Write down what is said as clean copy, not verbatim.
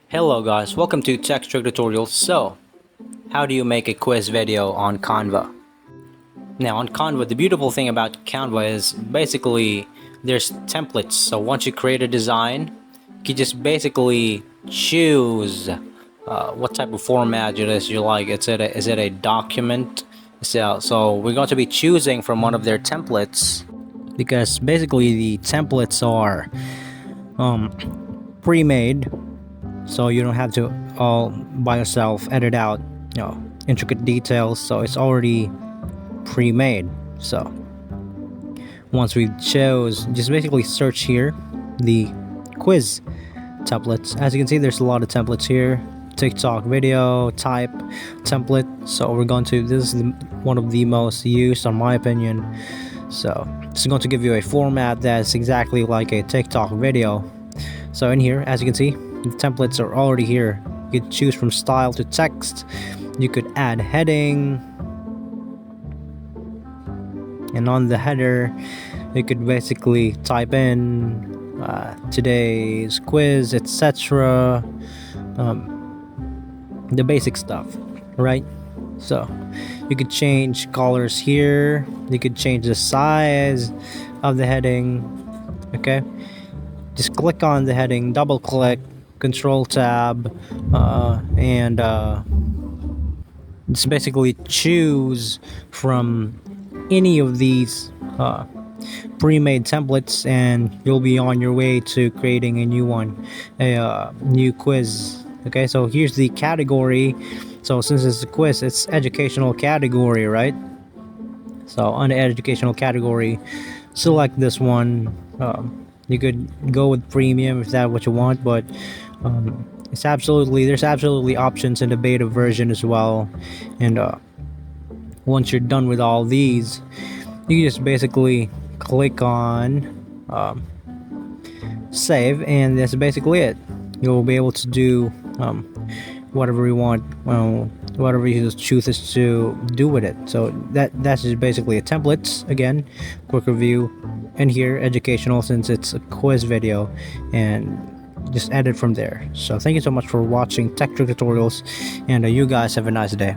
Hello guys, welcome to Tech Trick Tutorials. So, how do you make a quiz video on Canva? Now on Canva, the beautiful thing about Canva is basically there's templates. So once you create a design, you can just basically choose what type of format it is you like. Is it a document? So we're going to be choosing from one of their templates because basically the templates are pre-made, so you don't have to all by yourself edit out intricate details. So it's already pre-made. So once we chose, just basically search here the quiz templates. As you can see, there's a lot of templates here. TikTok video type template. So we're going to, this is one of the most used in my opinion. So it's going to give you a format that's exactly like a TikTok video. So in here, as you can see, the templates are already here. You can choose from style to text. You could add heading, and on the header you could basically type in today's quiz, etc. The basic stuff, right? So you could change colors here, you could change the size of the heading. Okay, just click on the heading, double click, control tab, and just basically choose from any of these pre-made templates, and you'll be on your way to creating a new one, a new quiz. Okay, so here's the category. So since it's a quiz, it's educational category, right? So on the educational category, select this one. You could go with premium if that's what you want, but there's absolutely options in the beta version as well. And once you're done with all these, you can just basically click on save, and that's basically it. You'll be able to do whatever you want, whatever you chooses to do with it. So that's just basically a template. Again, quick review, and here educational, since it's a quiz video, and just edit from there. So thank you so much for watching Tech Trick Tutorials, and you guys have a nice day.